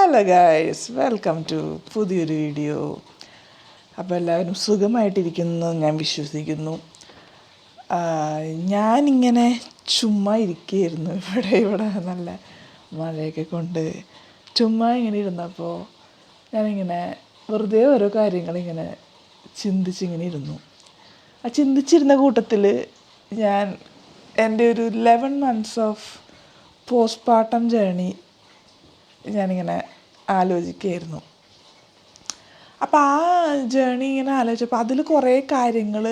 Hello guys, welcome to പുതിയൊരു video. അപ്പോൾ എല്ലാവരും സുഖമായിട്ടിരിക്കുന്നു ഞാൻ വിശ്വസിക്കുന്നു. ഞാനിങ്ങനെ ചുമ്മാ ഇരിക്കുകയായിരുന്നു. ഇവിടെ നല്ല മഴയൊക്കെ കൊണ്ട് ചുമ്മാ ഇങ്ങനെ ഇരുന്നപ്പോൾ ഞാനിങ്ങനെ വെറുതെ ഓരോ കാര്യങ്ങളിങ്ങനെ ചിന്തിച്ചിങ്ങനെ ഇരുന്നു. ആ ചിന്തിച്ചിരുന്ന കൂട്ടത്തിൽ ഞാൻ എൻ്റെ ഒരു 11 months ഓഫ് പോസ്റ്റ്പാർട്ടം ജേണി ഞാനിങ്ങനെ ആലോചിക്കുകയായിരുന്നു. അപ്പോൾ ആ ജേണി ഇങ്ങനെ ആലോചിച്ചപ്പോൾ അതിൽ കുറേ കാര്യങ്ങൾ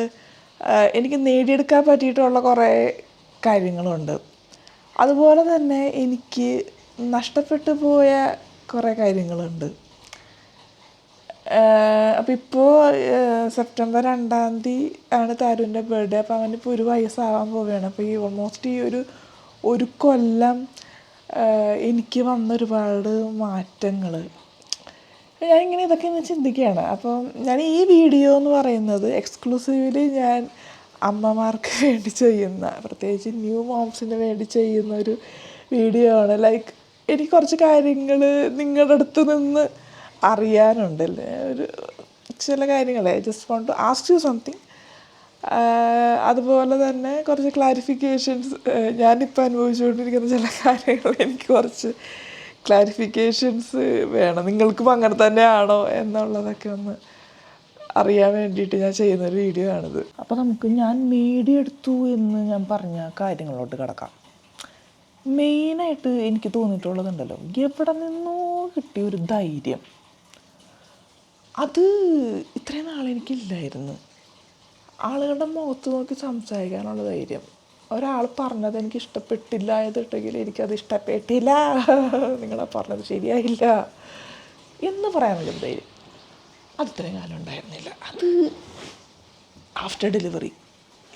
എനിക്ക് നേടിയെടുക്കാൻ പറ്റിയിട്ടുള്ള കുറേ കാര്യങ്ങളുണ്ട്. അതുപോലെ തന്നെ എനിക്ക് നഷ്ടപ്പെട്ടു പോയ കുറേ കാര്യങ്ങളുണ്ട്. അപ്പോൾ ഇപ്പോൾ സെപ്റ്റംബർ 2 ആണ് താരുവിൻ്റെ ബർത്ത്ഡേ. അപ്പോൾ അവനിപ്പോൾ 1 വയസ്സാവാൻ പോവുകയാണ്. അപ്പോൾ ഈ ഓൾമോസ്റ്റ് ഈ ഒരു കൊല്ലം എനിക്ക് വന്നൊരുപാട് മാറ്റങ്ങൾ ഞാനിങ്ങനെ ഇതൊക്കെ ഇങ്ങനെ ചിന്തിക്കുകയാണ്. അപ്പം ഞാൻ ഈ വീഡിയോ എന്ന് പറയുന്നത് എക്സ്ക്ലൂസീവ്ലി ഞാൻ അമ്മമാർക്ക് വേണ്ടി ചെയ്യുന്ന, പ്രത്യേകിച്ച് ന്യൂ മോംസിന് വേണ്ടി ചെയ്യുന്ന ഒരു വീഡിയോ ആണ്. ലൈക്ക് എനിക്ക് കുറച്ച് കാര്യങ്ങൾ നിങ്ങളുടെ അടുത്ത് നിന്ന് അറിയാനുണ്ടല്ലേ, ഒരു ചില കാര്യങ്ങളെ just want to ask you something. അതുപോലെ തന്നെ കുറച്ച് ക്ലാരിഫിക്കേഷൻസ്, ഞാനിപ്പോൾ അനുഭവിച്ചുകൊണ്ടിരിക്കുന്ന ചില കാര്യങ്ങൾ എനിക്ക് കുറച്ച് ക്ലാരിഫിക്കേഷൻസ് വേണം. നിങ്ങൾക്കും അങ്ങനെ തന്നെയാണോ എന്നുള്ളതൊക്കെ ഒന്ന് അറിയാൻ വേണ്ടിയിട്ട് ഞാൻ ചെയ്യുന്നൊരു വീഡിയോ ആണിത്. അപ്പോൾ നമുക്ക് ഞാൻ നേടിയെടുത്തു എന്ന് ഞാൻ പറഞ്ഞ കാര്യങ്ങളോട്ട് കിടക്കാം. മെയിനായിട്ട് എനിക്ക് തോന്നിയിട്ടുള്ളതുണ്ടല്ലോ, എവിടെ നിന്നോ കിട്ടിയ ഒരു ധൈര്യം, അത് ഇത്രയും നാളെനിക്കില്ലായിരുന്നു. ആളുകളുടെ മുഖത്ത് നോക്കി സംസാരിക്കാനുള്ള ധൈര്യം, ഒരാൾ പറഞ്ഞത് എനിക്ക് ഇഷ്ടപ്പെട്ടില്ല എന്നിട്ടുണ്ടെങ്കിൽ എനിക്കത് ഇഷ്ടപ്പെട്ടില്ല, നിങ്ങളെ പറഞ്ഞത് ശരിയായില്ല എന്ന് പറയാനുള്ളൊരു ധൈര്യം അത് ഇത്രയും കാലം ഉണ്ടായിരുന്നില്ല. അത് ആഫ്റ്റർ ഡെലിവറി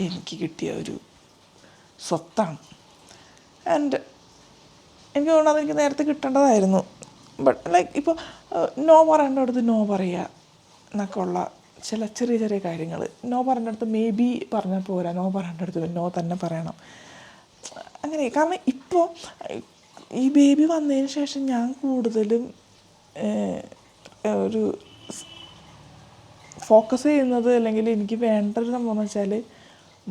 എനിക്ക് കിട്ടിയ ഒരു സ്വത്താണ്. ആൻഡ് എനിക്ക് തോന്നുന്നത് അതെനിക്ക് നേരത്തെ കിട്ടേണ്ടതായിരുന്നു. ബട്ട് ലൈക്ക് ഇപ്പോൾ നോ പറയേണ്ടടുത്ത് നോ പറയുക എന്നൊക്കെ ഉള്ള ചില ചെറിയ ചെറിയ കാര്യങ്ങൾ. നോ പറയേണ്ടടുത്ത് മേ ബി പറഞ്ഞാൽ പോരാ, നോ പറയേണ്ടടുത്ത് നോ തന്നെ പറയണം. അങ്ങനെ കാരണം ഇപ്പോൾ ഈ ബേബി വന്നതിന് ശേഷം ഞാൻ കൂടുതലും ഒരു ഫോക്കസ് ചെയ്യുന്നത്, അല്ലെങ്കിൽ എനിക്ക് വേണ്ട ഒരു സംഭവം എന്ന് വെച്ചാൽ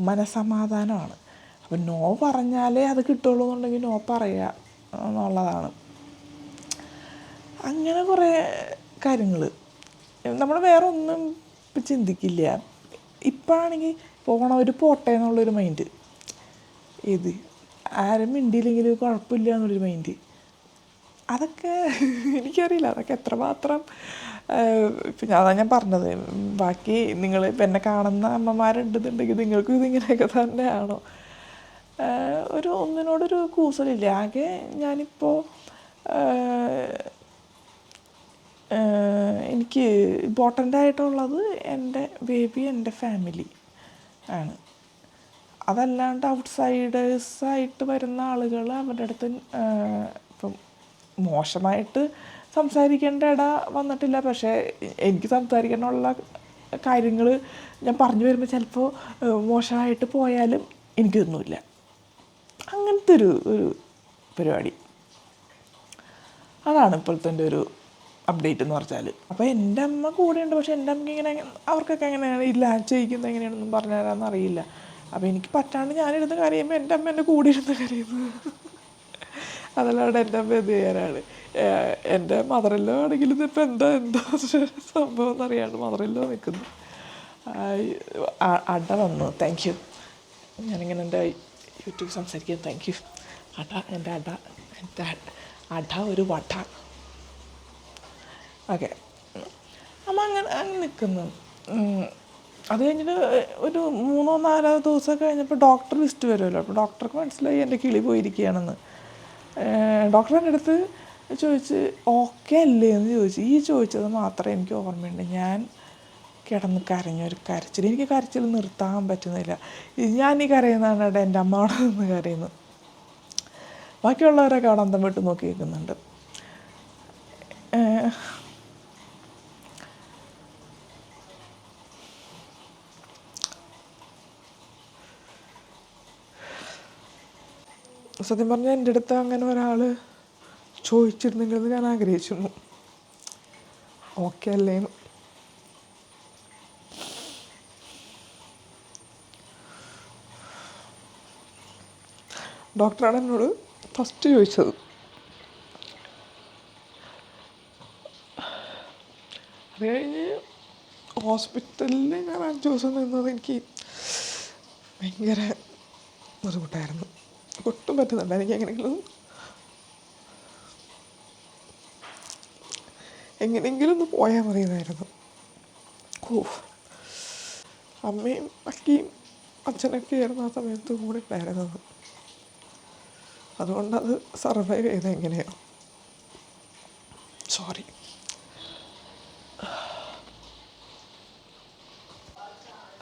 മനസ്സമാധാനമാണ്. അപ്പം നോ പറഞ്ഞാലേ അത് കിട്ടുള്ളൂ എന്നുണ്ടെങ്കിൽ നോ പറയുക എന്നുള്ളതാണ്. അങ്ങനെ കുറേ കാര്യങ്ങൾ നമ്മൾ വേറെ ഒന്നും ഇപ്പം ചിന്തിക്കില്ല. ഇപ്പോഴാണെങ്കിൽ പോണവർ പോട്ടെ എന്നുള്ളൊരു മൈൻഡ്, ഇത് ആരും മിണ്ടിയില്ലെങ്കിൽ കുഴപ്പമില്ല എന്നുള്ളൊരു മൈൻഡ്. അതൊക്കെ എനിക്കറിയില്ല, അതൊക്കെ എത്രമാത്രം ഇപ്പം ഞാൻ പറഞ്ഞത്, ബാക്കി നിങ്ങൾ ഇപ്പം എന്നെ കാണുന്ന അമ്മമാരുണ്ടെന്നുണ്ടെങ്കിൽ നിങ്ങൾക്കും ഇതിങ്ങനെയൊക്കെ തന്നെയാണോ? ഒരു ഒന്നിനോടൊരു കൂസലില്ല. ആകെ ഞാനിപ്പോൾ എനിക്ക് ഇമ്പോർട്ടൻ്റ് ആയിട്ടുള്ളത് എൻ്റെ ബേബി, എൻ്റെ ഫാമിലി ആണ്. അതല്ലാണ്ട് ഔട്ട്സൈഡേഴ്സായിട്ട് വരുന്ന ആളുകൾ അവരുടെ അടുത്ത് ഇപ്പം മോശമായിട്ട് സംസാരിക്കേണ്ട ഇട വന്നിട്ടില്ല. പക്ഷേ എനിക്ക് സംസാരിക്കാനുള്ള കാര്യങ്ങൾ ഞാൻ പറഞ്ഞു വരുമ്പോൾ ചിലപ്പോൾ മോശമായിട്ട് പോയാലും എനിക്കൊന്നുമില്ല. അങ്ങനത്തെ ഒരു പരിപാടി. അതാണ് ഇപ്പോഴത്തെ എൻ്റെ ഒരു അപ്ഡേറ്റ് എന്ന് പറഞ്ഞാൽ. അപ്പോൾ എൻ്റെ അമ്മ കൂടെയുണ്ട്. പക്ഷേ എൻ്റെ അമ്മയ്ക്ക് ഇങ്ങനെ, അവർക്കൊക്കെ എങ്ങനെയാണ് ഇല്ല ചെയ്യിക്കുന്നത് എങ്ങനെയാണെന്നും പറഞ്ഞു തരാമെന്ന് അറിയില്ല. അപ്പോൾ എനിക്ക് പറ്റാണ്ട് ഞാനിരുന്ന് കരയുമ്പോൾ എൻ്റെ അമ്മ എൻ്റെ കൂടെ ഇരുന്ന് കരയുന്നത്. അതല്ലാണ്ട് എൻ്റെ അമ്മ എന്ത് ചെയ്യാനാണ്? എൻ്റെ മദറിലോ ആണെങ്കിലും ഇതിപ്പോൾ എന്താ സംഭവം എന്നറിയാണ്ട് മദറിലോ നിൽക്കുന്നു. അട വന്നു, താങ്ക് യു. ഞാനിങ്ങനെ എൻ്റെ യൂട്യൂബ് സംസാരിക്കാൻ താങ്ക് യു. എൻ്റെ അട ഒരു വട. ഓക്കെ, അപ്പം അങ്ങനെ നിൽക്കുന്നു. അത് കഴിഞ്ഞിട്ട് ഒരു 3-4 ദിവസം കഴിഞ്ഞപ്പോൾ ഡോക്ടർ ലിസ്റ്റ് വരുമല്ലോ. അപ്പോൾ ഡോക്ടർക്ക് മനസ്സിലായി എൻ്റെ കിളി പോയിരിക്കുകയാണെന്ന്. ഡോക്ടർ എൻ്റെ അടുത്ത് ചോദിച്ച് ഓക്കെ അല്ലേ എന്ന് ചോദിച്ചു. ഈ ചോദിച്ചത് മാത്രമേ എനിക്ക് ഓർമ്മയുണ്ട്. ഞാൻ കിടന്ന് കരഞ്ഞൊരു കരച്ചിൽ, എനിക്ക് കരച്ചിൽ നിർത്താൻ പറ്റുന്നില്ല. ഞാൻ ഈ കരയുന്നതാണ് എൻ്റെ അമ്മ അവിടെ നിന്ന് കരയുന്നു. ബാക്കിയുള്ളവരൊക്കെ അവിടെ അന്തം വിട്ട് നോക്കി നിൽക്കുന്നുണ്ട്. സത്യം പറഞ്ഞാൽ എൻ്റെ അടുത്ത് അങ്ങനെ ഒരാൾ ചോദിച്ചിരുന്നെങ്കിൽ ഞാൻ ആഗ്രഹിച്ചിരുന്നു. ഓക്കെ അല്ലേന്ന്. ഡോക്ടറാണ് എന്നോട് ഫസ്റ്റ് ചോദിച്ചത്. അത് കഴിഞ്ഞ് ഹോസ്പിറ്റലിൽ ഞാൻ 5 ദിവസം നിന്നത് എനിക്ക് ഭയങ്കര ബുദ്ധിമുട്ടായിരുന്നു. ഒട്ടും പറ്റുന്നുണ്ട് എനിക്ക് എങ്ങനെയെങ്കിലും ഒന്ന് പോയാൽ മതിയെന്നായിരുന്നു. അമ്മയും അക്കിയും അച്ഛനൊക്കെ ആയിരുന്നു ആ സമയത്ത് കൂടെ ഉണ്ടായിരുന്നത്. അതുകൊണ്ടത് സർവൈവ് ചെയ്ത് എങ്ങനെയാണ്. സോറി.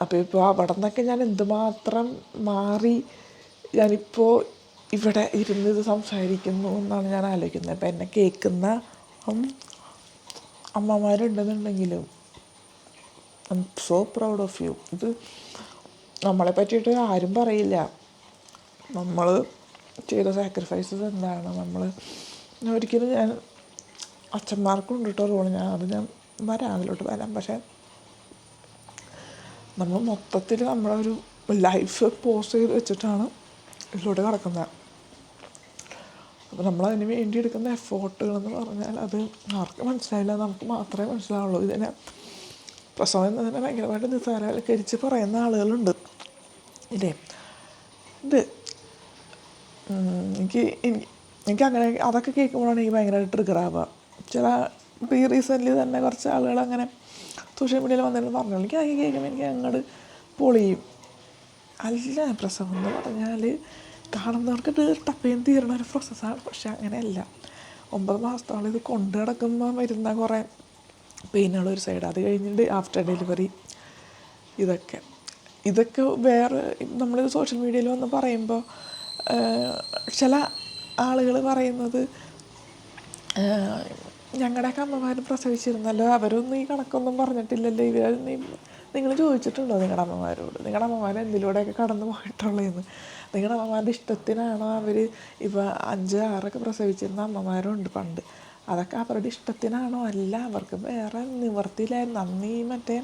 അപ്പോൾ ഇപ്പോൾ അവിടെ നിന്നൊക്കെ ഞാൻ എന്തുമാത്രം മാറി ഞാനിപ്പോൾ ഇവിടെ ഇരുന്ന് ഇത് സംസാരിക്കുന്നു എന്നാണ് ഞാൻ ആലോചിക്കുന്നത്. അപ്പോൾ എന്നെ കേൾക്കുന്ന അമ്മമാരുണ്ടെന്നുണ്ടെങ്കിലും I am so proud of you. ഇത് നമ്മളെ പറ്റിയിട്ട് ആരും പറയില്ല. നമ്മൾ ചെയ്ത സാക്രിഫൈസസ് എന്താണ്. ഒരിക്കലും ഞാൻ അച്ഛന്മാർക്കും ഉണ്ട് കേട്ടോ റോള്. ഞാൻ വരാം, അതിലോട്ട് വരാം. പക്ഷേ നമ്മൾ മൊത്തത്തിൽ നമ്മളൊരു ലൈഫ് പോസ് ചെയ്ത് വെച്ചിട്ടാണ് ഇതിലൂടെ കിടക്കുന്നത്. അപ്പോൾ നമ്മളതിന് വേണ്ടി എടുക്കുന്ന എഫേർട്ടുകളെന്ന് പറഞ്ഞാൽ അത് ആർക്കും മനസ്സിലായില്ല, നമുക്ക് മാത്രമേ മനസ്സിലാവുള്ളൂ. ഇതിനെ പ്രസവം എന്നതിനെ ഭയങ്കരമായിട്ട് നിസ്സാരവൽക്കരിച്ച് പറയുന്ന ആളുകളുണ്ട്. ഇല്ലേ, ഇത് എനിക്ക് അങ്ങനെ അതൊക്കെ കേൾക്കുമ്പോഴാണ് എനിക്ക് ഭയങ്കരമായിട്ട് ട്രിഗറാവുക. ഇപ്പോൾ ഈ റീസെൻ്റ്ലി തന്നെ കുറച്ച് ആളുകൾ അങ്ങനെ സോഷ്യൽ മീഡിയയിൽ വന്നിട്ട് പറഞ്ഞു. എനിക്ക് അതൊക്കെ കേൾക്കുമ്പോൾ എനിക്ക് അങ്ങോട്ട് പൊളിയും. അല്ല, പ്രസവം എന്ന് പറഞ്ഞാൽ കാണുന്നവർക്ക് ടപ്പയും തീരണ ഒരു പ്രോസസ്സാണ്. പക്ഷെ അങ്ങനെയല്ല. 9 മാസത്തോളം ഇത് കൊണ്ട് കിടക്കുമ്പോൾ വരുന്ന കുറേ പെയിനുള്ളൊരു സൈഡ്, അത് കഴിഞ്ഞിട്ട് ആഫ്റ്റർ ഡെലിവറി, ഇതൊക്കെ വേറെ നമ്മളിത് സോഷ്യൽ മീഡിയയിൽ വന്ന് പറയുമ്പോൾ ചില ആളുകൾ പറയുന്നത് ഞങ്ങളുടെയൊക്കെ അമ്മമാർ പ്രസവിച്ചിരുന്നല്ലോ, അവരൊന്നും ഈ കണക്കൊന്നും പറഞ്ഞിട്ടില്ലല്ലോ, നിങ്ങൾ ചോദിച്ചിട്ടുണ്ടോ നിങ്ങളുടെ അമ്മമാരോട് നിങ്ങളുടെ അമ്മമാർ എന്തിലൂടെയൊക്കെ കടന്നു പോയിട്ടുള്ളതെന്ന്? നിങ്ങളുടെ അമ്മമാരുടെ ഇഷ്ടത്തിനാണോ അവർ? ഇപ്പോൾ 5, 6 പ്രസവിച്ചിരുന്ന അമ്മമാരുണ്ട് പണ്ട്. അതൊക്കെ അവരുടെ ഇഷ്ടത്തിനാണോ? അല്ല, അവർക്ക് വേറെ നിവർത്തിയില്ലായിരുന്നു. അന്ന് ഈ മറ്റേ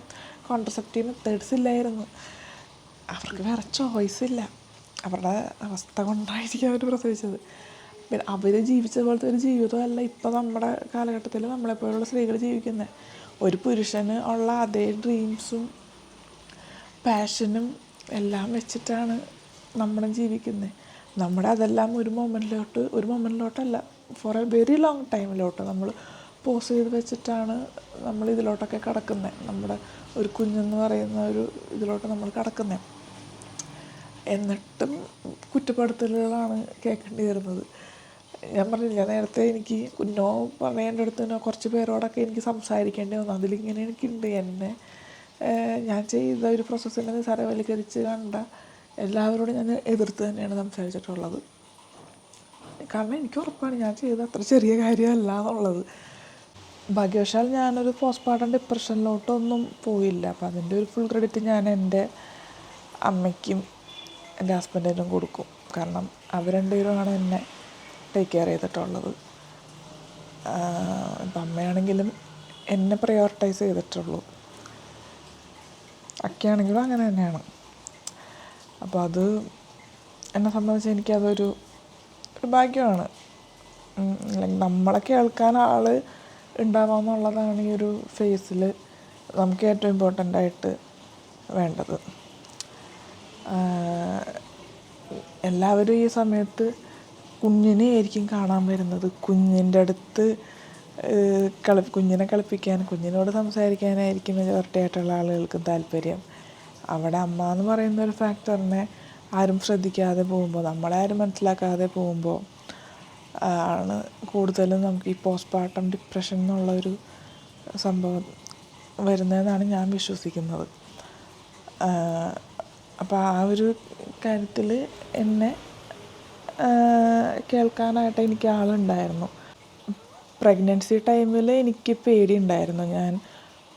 കോൺട്രസെപ്റ്റീവ് മെത്തേഡ്സ് ഇല്ലായിരുന്നു. അവർക്ക് വേറെ ചോയ്സ് ഇല്ല. അവരുടെ അവസ്ഥ കൊണ്ടായിരിക്കും അവർ പ്രസവിച്ചത്. പിന്നെ അവർ ജീവിച്ച പോലത്തെ ഒരു ജീവിതമല്ല ഇപ്പം നമ്മുടെ കാലഘട്ടത്തിൽ നമ്മളെപ്പോലുള്ള സ്ത്രീകൾ ജീവിക്കുന്നത്. ഒരു പുരുഷന് ഉള്ള അതേ ഡ്രീംസും പാഷനും എല്ലാം വെച്ചിട്ടാണ് നമ്മൾ ജീവിക്കുന്നത്. നമ്മുടെ അതെല്ലാം ഒരു മൊമെൻറ്റിലോട്ടല്ല, ഫോർ എ വെരി ലോങ് ടൈമിലോട്ട് നമ്മൾ പോസ് ചെയ്ത് വെച്ചിട്ടാണ് നമ്മൾ ഇതിലോട്ടൊക്കെ കിടക്കുന്നത്. നമ്മുടെ ഒരു കുഞ്ഞെന്ന് പറയുന്ന ഒരു ഇതിലോട്ട് നമ്മൾ കിടക്കുന്നത്. എന്നിട്ടും കുറ്റപ്പെടുത്തലുകളാണ് കേൾക്കേണ്ടി വരുന്നത്. ഞാൻ പറഞ്ഞില്ല നേരത്തെ, എനിക്ക് കുഞ്ഞോ പറയേണ്ടടുത്തോ കുറച്ച് പേരോടൊക്കെ എനിക്ക് സംസാരിക്കേണ്ടി വന്നു. അതിലിങ്ങനെ എനിക്കുണ്ട്. ഞാൻ ചെയ്ത ഒരു പ്രോസസ്സിനെ നിസ്സാരവൽക്കരിച്ച് കണ്ട എല്ലാവരോടും ഞാൻ എതിർത്ത് തന്നെയാണ് സംസാരിച്ചിട്ടുള്ളത്. കാരണം എനിക്ക് ഉറപ്പാണ് ഞാൻ ചെയ്തത് അത്ര ചെറിയ കാര്യമല്ല എന്നുള്ളത്. ഭാഗ്യവശാൽ ഞാനൊരു പോസ്റ്റ്മോർട്ടം ഡിപ്രഷനിലോട്ടൊന്നും പോയില്ല. അപ്പം അതിൻ്റെ ഒരു ഫുൾ ക്രെഡിറ്റ് ഞാൻ എൻ്റെ അമ്മയ്ക്കും എൻ്റെ ഹസ്ബൻഡിനും കൊടുക്കും. കാരണം അവർ രണ്ടുപേരുമാണ് എന്നെ ടേക്ക് കെയർ ചെയ്തിട്ടുള്ളത്. ഇപ്പം അമ്മയാണെങ്കിലും എന്നെ പ്രയോറിറ്റൈസ് ചെയ്തിട്ടുള്ളൂ. ഒക്കെയാണെങ്കിലും അങ്ങനെ തന്നെയാണ്. അപ്പോൾ അത് എന്നെ സംബന്ധിച്ച് എനിക്കതൊരു ഭാഗ്യമാണ്. നമ്മളെ കേൾക്കാൻ ആൾ ഉണ്ടാവുക എന്നുള്ളതാണ് ഈ ഒരു ഫേസിൽ നമുക്ക് ഏറ്റവും ഇമ്പോർട്ടൻ്റ് ആയിട്ട് വേണ്ടത്. എല്ലാവരും ഈ സമയത്ത് കുഞ്ഞിനെ ആയിരിക്കും കാണാൻ വരുന്നത്. കുഞ്ഞിൻ്റെ അടുത്ത് കുഞ്ഞിനെ കളിപ്പിക്കാൻ, കുഞ്ഞിനോട് സംസാരിക്കാനായിരിക്കും മെജോറിറ്റി ആയിട്ടുള്ള ആളുകൾക്കും താല്പര്യം. അവിടെ അമ്മ എന്ന് പറയുന്ന ഒരു ഫാക്ടറിനെ ആരും ശ്രദ്ധിക്കാതെ പോകുമ്പോൾ, നമ്മളെ ആരും മനസ്സിലാക്കാതെ പോകുമ്പോൾ ആണ് കൂടുതലും നമുക്ക് ഈ പോസ്റ്റ്മോർട്ടം ഡിപ്രഷൻ എന്നുള്ളൊരു സംഭവം വരുന്നതെന്നാണ് ഞാൻ വിശ്വസിക്കുന്നത്. അപ്പോൾ ആ ഒരു കാര്യത്തിൽ എന്നെ കേൾക്കാനായിട്ട് എനിക്ക് ആളുണ്ടായിരുന്നു. പ്രഗ്നൻസി ടൈമിൽ എനിക്ക് പേടിയുണ്ടായിരുന്നു, ഞാൻ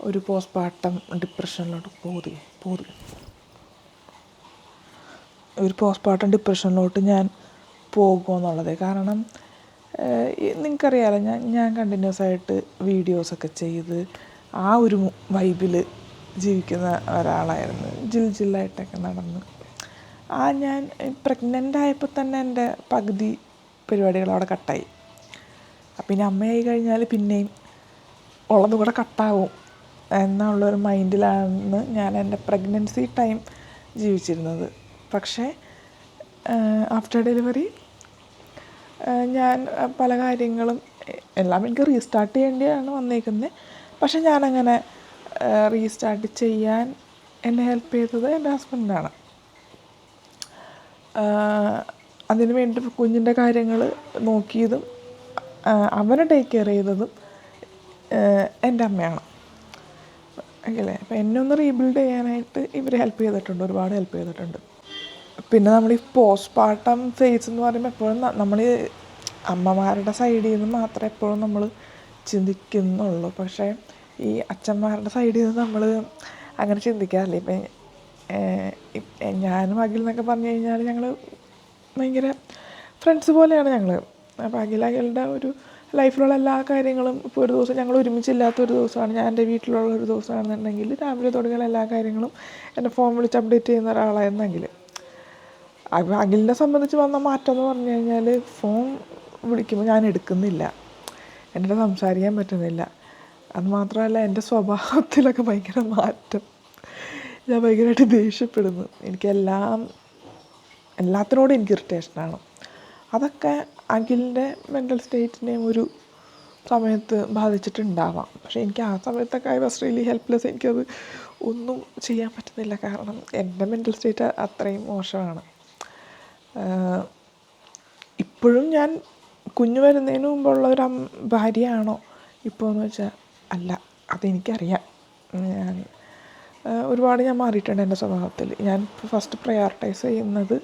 ഒരു പോസ്റ്റ്മോർട്ടം ഡിപ്രഷനിലോട്ട് ഞാൻ പോകുമെന്നുള്ളത്. കാരണം നിങ്ങൾക്കറിയാമല്ലോ, ഞാൻ കണ്ടിന്യൂസ് ആയിട്ട് വീഡിയോസൊക്കെ ചെയ്ത് ആ ഒരു വൈബിൽ ജീവിക്കുന്ന ഒരാളായിരുന്നു. ജില്ലായിട്ടൊക്കെ നടന്ന് ഞാൻ പ്രഗ്നൻ്റ് ആയപ്പോൾ തന്നെ എൻ്റെ പകുതി പരിപാടികൾ അവിടെ കട്ടായി. പിന്നെ അമ്മയായി കഴിഞ്ഞാൽ പിന്നെയും ഉള്ളതും കൂടെ കട്ടാവും എന്നുള്ളൊരു മൈൻഡിലാണ് ഞാൻ എൻ്റെ പ്രഗ്നൻസി ടൈം ജീവിച്ചിരുന്നത്. പക്ഷേ ആഫ്റ്റർ ഡെലിവറി ഞാൻ പല കാര്യങ്ങളും എല്ലാം എനിക്ക് റീസ്റ്റാർട്ട് ചെയ്യേണ്ടിയാണ് വന്നേക്കുന്നത്. പക്ഷെ ഞാനങ്ങനെ റീസ്റ്റാർട്ട് ചെയ്യാൻ എന്നെ ഹെൽപ്പ് ചെയ്തത് എൻ്റെ ഹസ്ബൻഡാണ്. അതിന് വേണ്ടി കുഞ്ഞിൻ്റെ കാര്യങ്ങൾ നോക്കിയതും അവനെ ടേക്ക് കെയർ ചെയ്തതും എൻ്റെ അമ്മയാണ്. അല്ലേ? അപ്പോൾ എന്നെ ഒന്ന് റീബിൽഡ് ചെയ്യാനായിട്ട് ഇവർ ഹെൽപ്പ് ചെയ്തിട്ടുണ്ട്, ഒരുപാട് ഹെൽപ്പ് ചെയ്തിട്ടുണ്ട്. പിന്നെ നമ്മൾ ഈ പോസ്റ്റ്പാർട്ടം ഫേസ് എന്ന് പറയുമ്പോൾ എപ്പോഴും നമ്മൾ അമ്മമാരുടെ സൈഡിൽ നിന്ന് മാത്രമേ എപ്പോഴും നമ്മൾ ചിന്തിക്കുന്നുള്ളൂ. പക്ഷേ ഈ അച്ഛന്മാരുടെ സൈഡിൽ നിന്ന് നമ്മൾ അങ്ങനെ ചിന്തിക്കാറില്ല. ഇപ്പം ഞാനും അഖിൽ എന്നൊക്കെ പറഞ്ഞു കഴിഞ്ഞാൽ ഞങ്ങൾ ഭയങ്കര ഫ്രണ്ട്സ് പോലെയാണ് ഞങ്ങൾ. അപ്പോൾ അഖിലുടെ ഒരു ലൈഫിലുള്ള എല്ലാ കാര്യങ്ങളും ഇപ്പോൾ ഒരു ദിവസം ഞങ്ങൾ ഒരുമിച്ചില്ലാത്തൊരു ദിവസമാണ്, ഞാൻ എൻ്റെ വീട്ടിലുള്ള ഒരു ദിവസമാണെന്നുണ്ടെങ്കിൽ രാവിലെ തുടങ്ങിയുള്ള എല്ലാ കാര്യങ്ങളും എൻ്റെ ഫോൺ വിളിച്ച് അപ്ഡേറ്റ് ചെയ്യുന്ന ഒരാളായിരുന്നെങ്കിൽ, അപ്പോൾ അഖിലിനെ സംബന്ധിച്ച് വന്ന മാറ്റം എന്ന് പറഞ്ഞു കഴിഞ്ഞാൽ ഫോൺ വിളിക്കുമ്പോൾ ഞാൻ എടുക്കുന്നില്ല, എൻ്റെ സംസാരിക്കാൻ പറ്റുന്നില്ല. അത് മാത്രമല്ല എൻ്റെ സ്വഭാവത്തിലൊക്കെ ഭയങ്കര മാറ്റം. ഞാൻ ഭയങ്കരമായിട്ട് ദേഷ്യപ്പെടുന്നു. എല്ലാത്തിനോടും എനിക്ക് ഇറിറ്റേഷനാണ്. അതൊക്കെ അഖിലിൻ്റെ മെൻ്റൽ സ്റ്റേറ്റിനെ ഒരു സമയത്ത് ബാധിച്ചിട്ടുണ്ടാവാം. പക്ഷേ എനിക്ക് ആ സമയത്തൊക്കെ ഐ വാസ് റിയലി ഹെൽപ്ലെസ്. എനിക്കത് ഒന്നും ചെയ്യാൻ പറ്റുന്നില്ല. കാരണം എൻ്റെ മെൻ്റൽ സ്റ്റേറ്റ് അത്രയും മോശമാണ്. ഇപ്പോഴും ഞാൻ കുഞ്ഞ് വരുന്നതിന് മുമ്പുള്ള ഒരു ഭാര്യയാണോ ഇപ്പോൾ എന്ന് വെച്ചാൽ അല്ല, അതെനിക്കറിയാം. ഞാൻ ഒരുപാട് മാറിയിട്ടുണ്ട് എൻ്റെ സ്വഭാവത്തിൽ. ഞാൻ ഫസ്റ്റ് പ്രയോറിറ്റൈസ് ചെയ്യുന്നത്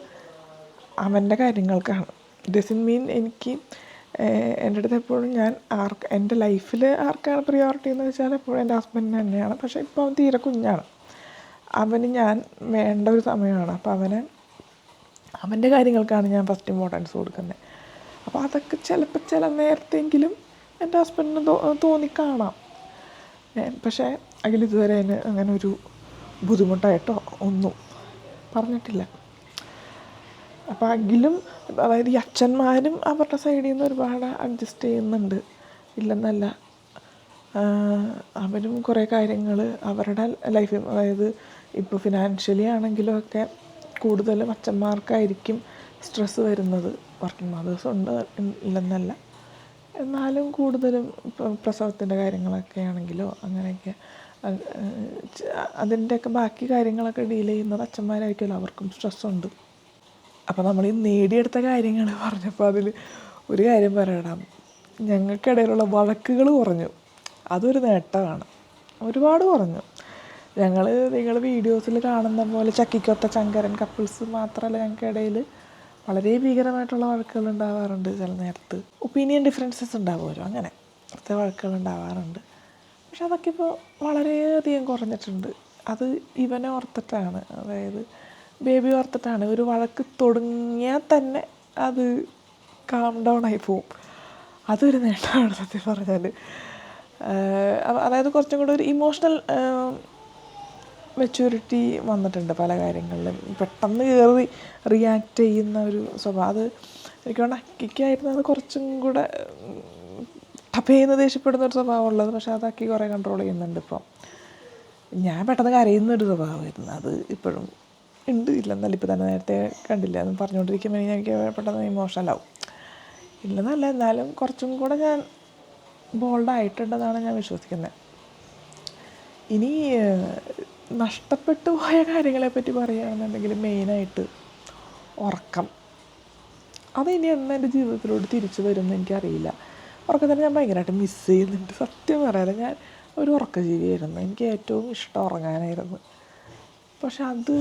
അവൻ്റെ കാര്യങ്ങൾക്കാണ്. ഡസൻറ്റ് മീൻ എനിക്ക് എൻ്റെ അടുത്ത് എപ്പോഴും ഞാൻ എൻ്റെ ലൈഫിൽ ആർക്കാണ് പ്രിയോറിറ്റി എന്ന് വെച്ചാൽ എപ്പോഴും എൻ്റെ ഹസ്ബൻഡിന് തന്നെയാണ്. പക്ഷേ ഇപ്പോൾ അവൻ തീരെ കുഞ്ഞാണ്, അവന് ഞാൻ വേണ്ട ഒരു സമയമാണ്. അപ്പോൾ അവൻ്റെ കാര്യങ്ങൾക്കാണ് ഞാൻ ഫസ്റ്റ് ഇമ്പോർട്ടൻസ് കൊടുക്കുന്നത്. അപ്പോൾ അതൊക്കെ ചിലപ്പോൾ ചില നേരത്തെങ്കിലും എൻ്റെ ഹസ്ബൻഡിന് തോന്നിക്കാണാം. പക്ഷേ അഖിൽ ഇതുവരെ അതിന് അങ്ങനെ ഒരു ബുദ്ധിമുട്ടായിട്ടോ ഒന്നും പറഞ്ഞിട്ടില്ല. അപ്പോൾ അഖിലും, അതായത് ഈ അച്ഛന്മാരും അവരുടെ സൈഡിൽ നിന്ന് ഒരുപാട് അഡ്ജസ്റ്റ് ചെയ്യുന്നുണ്ട്, ഇല്ലെന്നല്ല. അവരും കുറേ കാര്യങ്ങൾ അവരുടെ ലൈഫിൽ, അതായത് ഇപ്പോൾ ഫിനാൻഷ്യലി ആണെങ്കിലും ഒക്കെ കൂടുതലും അച്ഛന്മാർക്കായിരിക്കും സ്ട്രെസ്സ് വരുന്നത്. വർക്കിംഗ് മദേഴ്സ് ഉണ്ട്, ഇല്ലെന്നല്ല. എന്നാലും കൂടുതലും പ്രസവത്തിൻ്റെ കാര്യങ്ങളൊക്കെ ആണെങ്കിലോ അങ്ങനെയൊക്കെ അതിൻ്റെയൊക്കെ ബാക്കി കാര്യങ്ങളൊക്കെ ഡീൽ ചെയ്യുന്നത് അച്ഛന്മാരായിരിക്കുമല്ലോ, അവർക്കും സ്ട്രെസ്സുണ്ട്. അപ്പോൾ നമ്മൾ ഈ നേടിയെടുത്ത കാര്യങ്ങൾ പറഞ്ഞപ്പോൾ അതിൽ ഒരു കാര്യം പറയണം. ഞങ്ങൾക്കിടയിലുള്ള വഴക്കുകൾ കുറഞ്ഞു, അതൊരു നേട്ടമാണ്. ഒരുപാട് കുറഞ്ഞു. നിങ്ങൾ വീഡിയോസിൽ കാണുന്ന പോലെ ചക്കിക്കൊത്ത ചങ്കരൻ കപ്പിൾസ് മാത്രമല്ല, ഞങ്ങൾക്കിടയിൽ വളരെ ഭീകരമായിട്ടുള്ള വഴക്കുകൾ ഉണ്ടാവാറുണ്ട്. ചില നേരത്ത് ഒപ്പീനിയൻ ഡിഫറൻസസ് ഉണ്ടാവുമല്ലോ, അങ്ങനത്തെ വഴക്കുകൾ ഉണ്ടാവാറുണ്ട്. പക്ഷെ അതൊക്കെ ഇപ്പോൾ വളരെയധികം കുറഞ്ഞിട്ടുണ്ട്. അത് ഇവനെ ഓർത്തിട്ടാണ്, അതായത് ബേബി ഓർത്തിട്ടാണ്. ഒരു വഴക്ക് തുടങ്ങിയാൽ തന്നെ അത് കാം ഡൗൺ ആയി പോവും. അതൊരു നേട്ടമാണ് സത്യം പറഞ്ഞാൽ. അതായത് കുറച്ചും കൂടെ ഒരു ഇമോഷണൽ മെച്യൂരിറ്റി വന്നിട്ടുണ്ട് പല കാര്യങ്ങളിലും. പെട്ടെന്ന് കയറി റിയാക്ട് ചെയ്യുന്ന ഒരു സ്വഭാവം, അത് എനിക്ക് തോന്നുന്നു അക്കിക്കായിരുന്നു അത് കുറച്ചും കൂടെ ടപ്പേന്ന് ദേഷ്യപ്പെടുന്ന ഒരു സ്വഭാവം ഉള്ളത്. പക്ഷേ അതാക്കി കുറേ കൺട്രോൾ ചെയ്യുന്നുണ്ട് ഇപ്പോൾ. ഞാൻ പെട്ടെന്ന് കരയുന്നൊരു സ്വഭാവമായിരുന്നു, അത് ഇപ്പോഴും ഉണ്ട്, ഇല്ലെന്നല്ല. ഇപ്പോൾ തന്നെ നേരത്തെ കണ്ടില്ല, അത് പറഞ്ഞുകൊണ്ടിരിക്കുമ്പോൾ എനിക്ക് പെട്ടെന്ന് ഇമോഷണലാവും. ഇല്ലെന്നല്ല, എന്നാലും കുറച്ചും കൂടെ ഞാൻ ബോൾഡായിട്ടുണ്ടെന്നാണ് ഞാൻ വിശ്വസിക്കുന്നത്. ഇനി നഷ്ടപ്പെട്ടു പോയ കാര്യങ്ങളെപ്പറ്റി പറയുകയാണെന്നുണ്ടെങ്കിൽ മെയിനായിട്ട് ഉറക്കം. അതിനി എന്ന് എൻ്റെ ജീവിതത്തിലോട്ട് തിരിച്ചു വരുമെന്ന് എനിക്കറിയില്ല. ഉറക്കത്തിന് ഞാൻ ഭയങ്കരമായിട്ട് മിസ് ചെയ്യുന്നുണ്ട്. സത്യം പറയാതെ ഞാൻ ഒരു ഉറക്കജീവിയായിരുന്നു. എനിക്ക് ഏറ്റവും ഇഷ്ടം ഉറങ്ങാനായിരുന്നു. പക്ഷെ അത്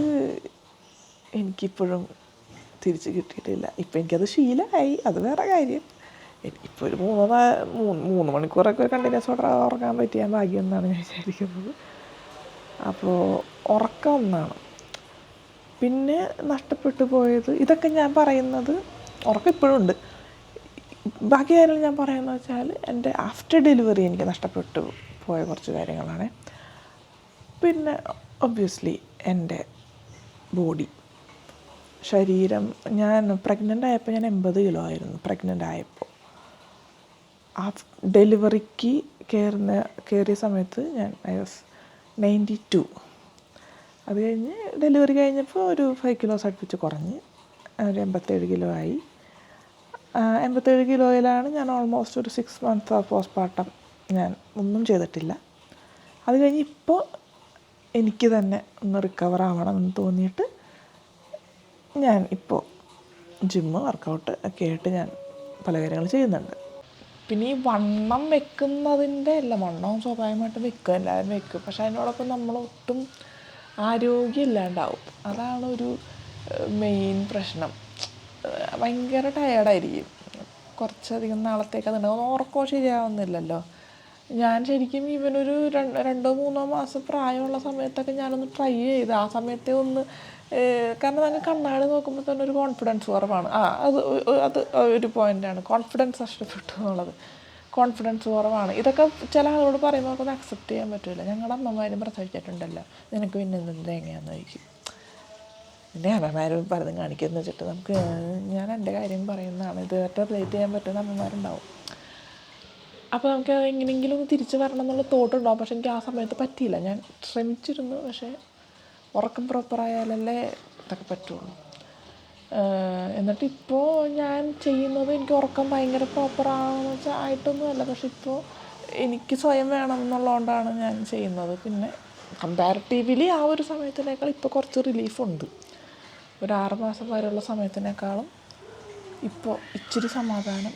എനിക്കിപ്പോഴും തിരിച്ച് കിട്ടിയിട്ടില്ല. ഇപ്പം എനിക്കത് ശീലമായി, അത് വേറെ കാര്യം. എനിക്കിപ്പോൾ ഒരു 3 മണിക്കൂറൊക്കെ കണ്ടിന്യൂസോടെ ഉറങ്ങാൻ പറ്റിയ ഭാഗ്യം എന്നാണ് ഞാൻ വിചാരിക്കുന്നത്. അപ്പോൾ ഉറക്കം ഒന്നാണ്. പിന്നെ നഷ്ടപ്പെട്ടു പോയത്, ഇതൊക്കെ ഞാൻ പറയുന്നത്, ഉറക്കം ഇപ്പോഴും ഉണ്ട്. ബാക്കി കാര്യങ്ങൾ ഞാൻ പറയുന്നത് വെച്ചാൽ എൻ്റെ ആഫ്റ്റർ ഡെലിവറി എനിക്ക് നഷ്ടപ്പെട്ടു പോയ കുറച്ച് കാര്യങ്ങളാണ്. പിന്നെ ഒബ്വിയസ്ലി എൻ്റെ ബോഡി, ശരീരം. ഞാൻ പ്രഗ്നൻ്റ് ആയപ്പോൾ ഞാൻ 80 കിലോ ആയിരുന്നു. പ്രഗ്നൻ്റ് ആയപ്പോൾ ഡെലിവറിക്ക് കയറിയ സമയത്ത് ഞാൻ ഐ വാസ് 92. അത് കഴിഞ്ഞ് ഡെലിവറി കഴിഞ്ഞപ്പോൾ ഒരു 5 കിലോസ് അടുപ്പിച്ച് കുറഞ്ഞ് ഒരു 87 കിലോ ആയി. 87 കിലോയിലാണ് ഞാൻ ഓൾമോസ്റ്റ് ഒരു 6 മന്ത്സ് ഓഫ് പോസ്റ്റ്മോർട്ടം ഞാൻ ഒന്നും ചെയ്തിട്ടില്ല. അത് കഴിഞ്ഞ് ഇപ്പോൾ എനിക്ക് തന്നെ ഒന്ന് റിക്കവർ ആവണമെന്ന് തോന്നിയിട്ട് ഞാൻ ഇപ്പോൾ ജിമ്മ് വർക്കൗട്ട് ഒക്കെ ആയിട്ട് ഞാൻ പല കാര്യങ്ങൾ ചെയ്യുന്നുണ്ട്. പിന്നെ ഈ വണ്ണം വെക്കുന്നതിൻ്റെ അല്ല, വണ്ണവും സ്വാഭാവികമായിട്ടും വെക്കും, എല്ലാവരും വെക്കും. പക്ഷേ അതിനോടൊപ്പം നമ്മളൊട്ടും ആരോഗ്യം ഇല്ലാണ്ടാവും. അതാണ് ഒരു മെയിൻ പ്രശ്നം. ഭയങ്കര ടയേർഡായിരിക്കും കുറച്ചധികം നാളത്തേക്ക്. അതുണ്ടാവും, ഉറക്കവും ശരിയാവുന്നില്ലല്ലോ. ഞാൻ ശരിക്കും ഇവനൊരു 2-3 മാസം പ്രായമുള്ള സമയത്തൊക്കെ ഞാനൊന്ന് ട്രൈ ചെയ്ത്, ആ സമയത്തെ ഒന്ന്, കാരണം നമുക്ക് കണ്ണാടി നോക്കുമ്പോൾ തന്നെ ഒരു കോൺഫിഡൻസ് കുറവാണ്. അത് ഒരു പോയിൻ്റാണ്, കോൺഫിഡൻസ് നഷ്ടപ്പെട്ടു എന്നുള്ളത്. കോൺഫിഡൻസ് കുറവാണ്. ഇതൊക്കെ ചില ആളോട് പറയുമ്പോൾ നമുക്കൊന്ന് അക്സെപ്റ്റ് ചെയ്യാൻ പറ്റില്ല. ഞങ്ങളുടെ അമ്മമാരും പ്രസവിച്ചിട്ടുണ്ടല്ലോ, നിനക്ക് പിന്നെ എന്തെങ്കിലും എങ്ങനെയാണെന്ന് ചോദിക്കും. എൻ്റെ അമ്മമാരും പലതും കാണിക്കുമെന്ന് വെച്ചിട്ട് നമുക്ക്, ഞാൻ എൻ്റെ കാര്യം പറയുന്നതാണ്, ഇതുമായിട്ട് റിലേറ്റ് ചെയ്യാൻ പറ്റുന്ന അമ്മമാരുണ്ടാവും. അപ്പോൾ നമുക്ക് എങ്ങനെയെങ്കിലും ഒന്ന് തിരിച്ച് വരണം എന്നുള്ള തോട്ടുണ്ടാവും. പക്ഷെ എനിക്ക് ആ സമയത്ത് പറ്റിയില്ല. ഞാൻ ശ്രമിച്ചിരുന്നു, പക്ഷേ ഉറക്കം പ്രോപ്പറായാലല്ലേ ഇതൊക്കെ പറ്റുള്ളൂ. എന്നിട്ട് ഇപ്പോൾ ഞാൻ ചെയ്യുന്നത്, എനിക്ക് ഉറക്കം ഭയങ്കര പ്രോപ്പറാണെന്ന് വെച്ചാൽ ആയിട്ടൊന്നുമല്ല, പക്ഷെ ഇപ്പോൾ എനിക്ക് സ്വയം വേണം എന്നുള്ളതുകൊണ്ടാണ് ഞാൻ ചെയ്യുന്നത്. പിന്നെ കമ്പാരിറ്റീവ്ലി ആ ഒരു സമയത്തിനേക്കാൾ ഇപ്പോൾ കുറച്ച് റിലീഫുണ്ട്. ഒരു 6 മാസം വരെയുള്ള സമയത്തിനേക്കാളും ഇപ്പോൾ ഇച്ചിരി സമാധാനം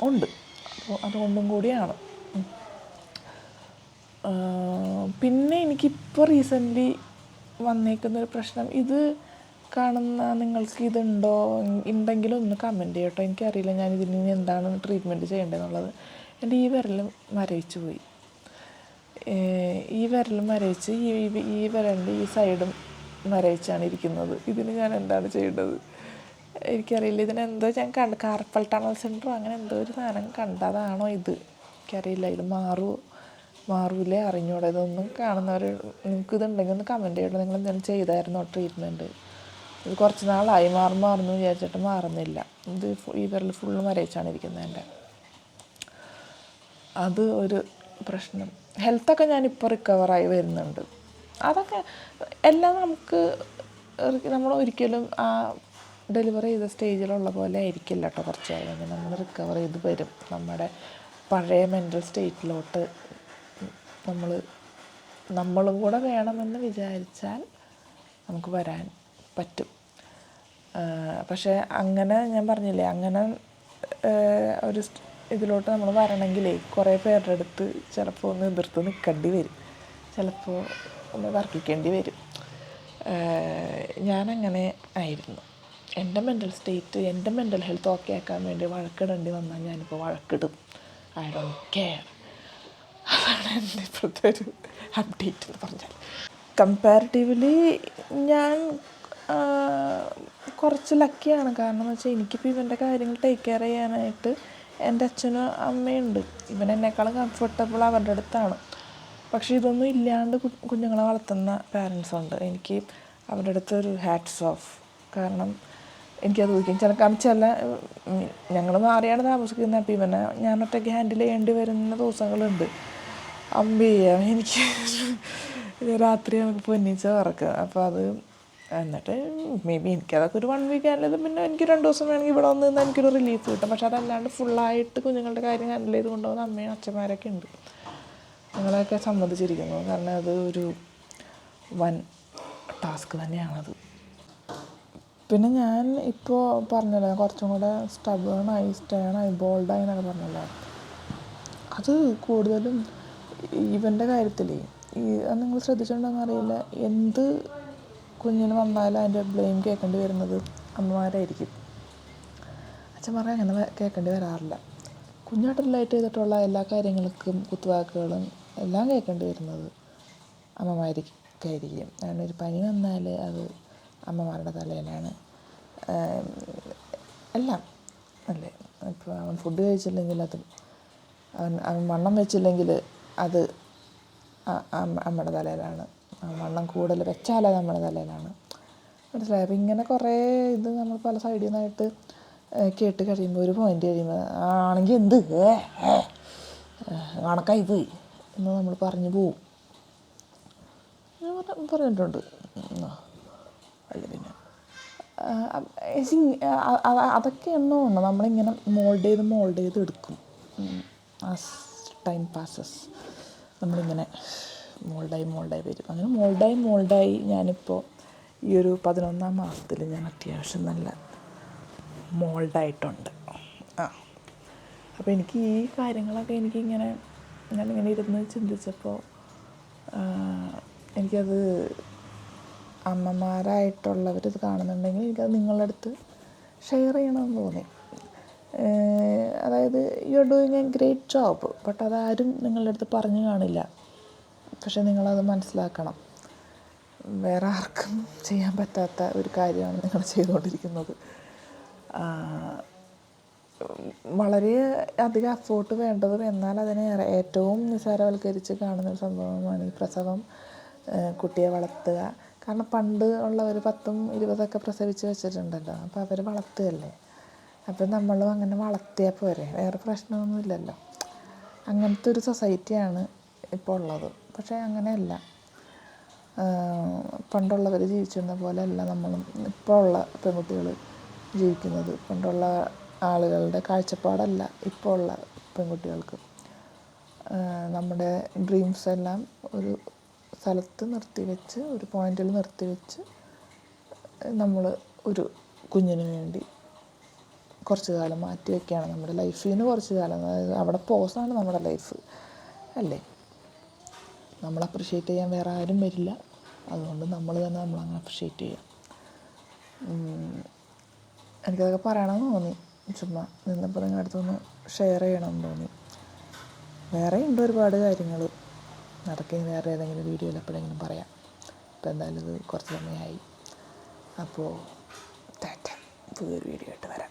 ഉണ്ട്. അപ്പോൾ അതുകൊണ്ടും കൂടിയാണ്. പിന്നെ എനിക്കിപ്പോൾ റീസെൻ്റ്ലി വന്നേക്കുന്നൊരു പ്രശ്നം, ഇത് കാണുന്ന നിങ്ങൾക്ക് ഇതുണ്ടോ, ഉണ്ടെങ്കിലും ഒന്ന് കമൻറ്റ് ചെയ്യട്ടോ. എനിക്കറിയില്ല ഞാൻ ഇതിന് എന്താണ് ട്രീറ്റ്മെൻറ്റ് ചെയ്യേണ്ടതെന്നുള്ളത്. എൻ്റെ ഈ വിരൽ മരവിച്ച് പോയി. ഈ വിരൽ മരവിച്ച്, ഈ വിരലിൻ്റെ ഈ സൈഡും മരവിച്ചാണ് ഇരിക്കുന്നത്. ഇതിന് ഞാൻ എന്താണ് ചെയ്യേണ്ടത് എനിക്കറിയില്ല. ഇതിനെന്തോ ഞാൻ കാർപ്പൽ ടണൽ സെൻറ്ററോ അങ്ങനെ എന്തോ ഒരു സാധനം കണ്ടതാണോ ഇത്, എനിക്കറിയില്ല. ഇത് മാറൂലേ, അറിഞ്ഞൂടെ. ഇതൊന്നും കാണുന്നവർ, നിങ്ങൾക്കിതുണ്ടെങ്കിൽ ഒന്ന് കമൻറ്റ് ചെയ്യണം. നിങ്ങൾ എന്തെങ്കിലും ചെയ്തായിരുന്നോ ട്രീറ്റ്മെൻറ്റ്? ഇത് കുറച്ച് നാളായി മാറുന്നു വിചാരിച്ചിട്ട് മാറുന്നില്ല. ഇത് ഈ വിരൽ ഫുള്ള് മരവിച്ചാണ് ഇരിക്കുന്നത് എൻ്റെ. അത് ഒരു പ്രശ്നം. ഹെൽത്തൊക്കെ ഞാനിപ്പോൾ റിക്കവറായി വരുന്നുണ്ട്. അതൊക്കെ എല്ലാം നമ്മൾ ഒരിക്കലും ആ ഡെലിവറി ചെയ്ത സ്റ്റേജിലുള്ള പോലെ ആയിരിക്കില്ല കേട്ടോ. കുറച്ച് കഴിഞ്ഞ് നമ്മൾ റിക്കവർ ചെയ്ത് വരും. നമ്മുടെ പഴയ മെൻ്റൽ സ്റ്റേറ്റിലോട്ട് നമ്മളും കൂടെ വേണമെന്ന് വിചാരിച്ചാൽ നമുക്ക് വരാൻ പറ്റും. പക്ഷേ അങ്ങനെ ഞാൻ പറഞ്ഞില്ലേ, അങ്ങനെ ഒരു ഇതിലോട്ട് നമ്മൾ വരണമെങ്കിലേ കുറേ പേരുടെ അടുത്ത് ചിലപ്പോൾ ഒന്ന് എതിർത്ത് നിൽക്കേണ്ടി വരും, ചിലപ്പോൾ ഒന്ന് തർക്കിക്കേണ്ടി വരും. ഞാനങ്ങനെ ആയിരുന്നു. എൻ്റെ മെൻ്റൽ സ്റ്റേറ്റ്, എൻ്റെ മെൻ്റൽ ഹെൽത്ത് ഓക്കെ ആക്കാൻ വേണ്ടി വഴക്കിടേണ്ടി വന്നാൽ ഞാനിപ്പോൾ വഴക്കിടും. I don't care. അതാണ് എൻ്റെ ഇപ്പോഴത്തെ ഒരു അപ്ഡേറ്റ് എന്ന് പറഞ്ഞാൽ. കമ്പാരിറ്റീവ്ലി ഞാൻ കുറച്ച് ലക്കിയാണ്. കാരണം എന്ന് വെച്ചാൽ എനിക്കിപ്പോൾ ഇവൻ്റെ കാര്യങ്ങൾ ടേക്ക് കെയർ ചെയ്യാനായിട്ട് എൻ്റെ അച്ഛനും അമ്മയുണ്ട്. ഇവൻ എന്നെക്കാളും കംഫർട്ടബിൾ അവരുടെ അടുത്താണ്. പക്ഷേ ഇതൊന്നും ഇല്ലാണ്ട് കുഞ്ഞുങ്ങളെ വളർത്തുന്ന പാരൻസുണ്ട്. എനിക്ക് അവരുടെ അടുത്തൊരു ഹാറ്റ്സ് ഓഫ്. കാരണം എനിക്കത് ഊഹിക്കും. ചില ഞങ്ങൾ മാറിയാണ് താമസിക്കുന്നത്. അപ്പോൾ ഇവനെ ഞാൻ ഒറ്റയ്ക്ക് ഹാൻഡിൽ ചെയ്യേണ്ടി വരുന്ന ദിവസങ്ങളുണ്ട്. എനിക്ക് രാത്രി നമുക്ക് പൊന്നിച്ച് ഉറക്കുക. അപ്പോൾ അത് എന്നിട്ട് മേ ബി എനിക്കതൊക്കെ ഒരു 1 വീക്ക് ആയാലും പിന്നെ എനിക്ക് 2 ദിവസം വേണമെങ്കിൽ ഇവിടെ വന്ന് നിന്നാൽ എനിക്കൊരു റിലീഫ് കിട്ടും. പക്ഷെ അതല്ലാണ്ട് ഫുള്ളായിട്ട് കുഞ്ഞുങ്ങളുടെ കാര്യം ഹാൻഡിൽ ചെയ്ത് കൊണ്ടുപോകുന്ന അമ്മയും അച്ഛന്മാരൊക്കെ ഉണ്ട്. നിങ്ങളെയൊക്കെ സമ്മതിച്ചിരിക്കുന്നു. കാരണം അത് ഒരു വൻ ടാസ്ക് തന്നെയാണത്. പിന്നെ ഞാൻ ഇപ്പോൾ പറഞ്ഞല്ലോ, കുറച്ചും കൂടെ സ്റ്റേണായി ബോൾഡായി എന്നൊക്കെ പറഞ്ഞല്ലോ. അത് കൂടുതലും ഇവൻ്റെ കാര്യത്തിൽ അത് നിങ്ങൾ ശ്രദ്ധിച്ചിട്ടുണ്ടോയെന്ന് അറിയില്ല, എന്ത് കുഞ്ഞിന് വന്നാലും അതിൻ്റെ ബ്ലെയിം കേൾക്കേണ്ടി വരുന്നത് അമ്മമാരായിരിക്കും. അച്ഛന്മാരെ അങ്ങനെ കേൾക്കേണ്ടി വരാറില്ല. കുഞ്ഞായിട്ട് റിലേറ്റ് ചെയ്തിട്ടുള്ള എല്ലാ കാര്യങ്ങൾക്കും കുത്തുവാക്കുകളും എല്ലാം കേൾക്കേണ്ടി വരുന്നത് അമ്മമാർക്കായിരിക്കും. കാരണം ഒരു പനി വന്നാൽ അത് അമ്മമാരുടെ തലയിലാണ് എല്ലാം, അല്ലേ? ഇപ്പോൾ അവൻ ഫുഡ് കഴിച്ചില്ലെങ്കിൽ അവൻ വണ്ണം വെച്ചില്ലെങ്കിൽ അത് അമ്മയുടെ തലയിലാണ്, വണ്ണം കൂടുതൽ വെച്ചാൽ അത് നമ്മുടെ തലയിലാണ്. മനസ്സിലായി? അപ്പോൾ ഇങ്ങനെ കുറേ ഇത് നമ്മൾ പല സൈഡിൽ നിന്നായിട്ട് കേട്ട് കഴിയുമ്പോൾ ഒരു പോയിൻ്റ് കഴിയുമ്പോൾ ആണെങ്കിൽ എന്ത് കണക്കായി പോയി എന്ന് നമ്മൾ പറഞ്ഞു പോവും. ഞാൻ പറഞ്ഞിട്ടുണ്ട്. അല്ല പിന്നെ അതൊക്കെ എണ്ണമുണ്ട്. നമ്മളിങ്ങനെ മോൾഡ് ചെയ്ത് എടുക്കും. ആസ് ടൈം പാസസ് നമ്മളിങ്ങനെ മോൾഡായി വരും. അങ്ങനെ മോൾഡായി ഞാനിപ്പോൾ ഈ ഒരു 11ാം മാസത്തിൽ ഞാൻ അത്യാവശ്യം നല്ല മോൾഡായിട്ടുണ്ട്. അപ്പോൾ എനിക്ക് ഈ കാര്യങ്ങളൊക്കെ ഞാനിങ്ങനെ ഇരുന്ന് ചിന്തിച്ചപ്പോൾ എനിക്കത് അമ്മമാരായിട്ടുള്ളവരിത് കാണുന്നുണ്ടെങ്കിൽ എനിക്കത് നിങ്ങളുടെ അടുത്ത് ഷെയർ ചെയ്യണമെന്ന് തോന്നി. അതായത് you are doing A great job, but അതാരും നിങ്ങളുടെ അടുത്ത് പറഞ്ഞു കാണില്ല. പക്ഷെ നിങ്ങളത് മനസ്സിലാക്കണം. വേറെ ആർക്കും ചെയ്യാൻ പറ്റാത്ത ഒരു കാര്യമാണ് നിങ്ങൾ ചെയ്തുകൊണ്ടിരിക്കുന്നത്. വളരെ അധികം എഫേർട്ട് വേണ്ടതും എന്നാൽ അതിനെ ഏറ്റവും നിസ്സാരവൽക്കരിച്ച് കാണുന്നൊരു സംഭവമാണ് ഈ പ്രസവം, കുട്ടിയെ വളർത്തുക. കാരണം പണ്ട് ഉള്ളവർ 10ഉം 20ഒക്കെ പ്രസവിച്ച് വെച്ചിട്ടുണ്ടല്ലോ. അപ്പോൾ അവർ വളർത്തുകയല്ലേ. അപ്പോൾ നമ്മളും അങ്ങനെ വളർത്തിയാൽ പോരെ, വേറെ പ്രശ്നമൊന്നുമില്ലല്ലോ. അങ്ങനത്തെ ഒരു സൊസൈറ്റിയാണ് ഇപ്പോൾ ഉള്ളത്. പക്ഷേ അങ്ങനെയല്ല. പണ്ടുള്ളവർ ജീവിച്ചിരുന്ന പോലെയല്ല നമ്മളും ഇപ്പോൾ ഉള്ള പെൺകുട്ടികൾ ജീവിക്കുന്നത്. പണ്ടുള്ള ആളുകളുടെ കാഴ്ചപ്പാടല്ല ഇപ്പോൾ ഉള്ള പെൺകുട്ടികൾക്ക്. നമ്മുടെ ഡ്രീംസ് എല്ലാം ഒരു സ്ഥലത്ത് നിർത്തിവെച്ച്, ഒരു പോയിന്റിൽ നിർത്തിവെച്ച് നമ്മൾ ഒരു കുഞ്ഞിന് വേണ്ടി കുറച്ച് കാലം മാറ്റി വയ്ക്കുകയാണ്. നമ്മുടെ ലൈഫിൽ നിന്ന് കുറച്ച് കാലം, അതായത് അവിടെ പോസാണ് നമ്മുടെ ലൈഫ് അല്ലേ. നമ്മൾ അപ്രിഷ്യേറ്റ് ചെയ്യാൻ വേറെ ആരും വരില്ല. അതുകൊണ്ട് നമ്മൾ തന്നെ നമ്മളങ്ങ് അപ്രിഷ്യേറ്റ് ചെയ്യാം. എനിക്കതൊക്കെ പറയണമെന്ന് തോന്നി. ചുമ്മാ നിന്നപ്പോൾ നിങ്ങളുടെ അടുത്തൊന്ന് ഷെയർ ചെയ്യണമെന്ന് തോന്നി. വേറെ ഉണ്ട് ഒരുപാട് കാര്യങ്ങൾ. അതൊക്കെ വേറെ ഏതെങ്കിലും വീഡിയോയിൽ എപ്പോഴെങ്കിലും പറയാം. ഇപ്പോൾ എന്തായാലും ഇത് കുറച്ച് സമയമായി. അപ്പോൾ പുതിയൊരു വീഡിയോ ആയിട്ട് വരാം.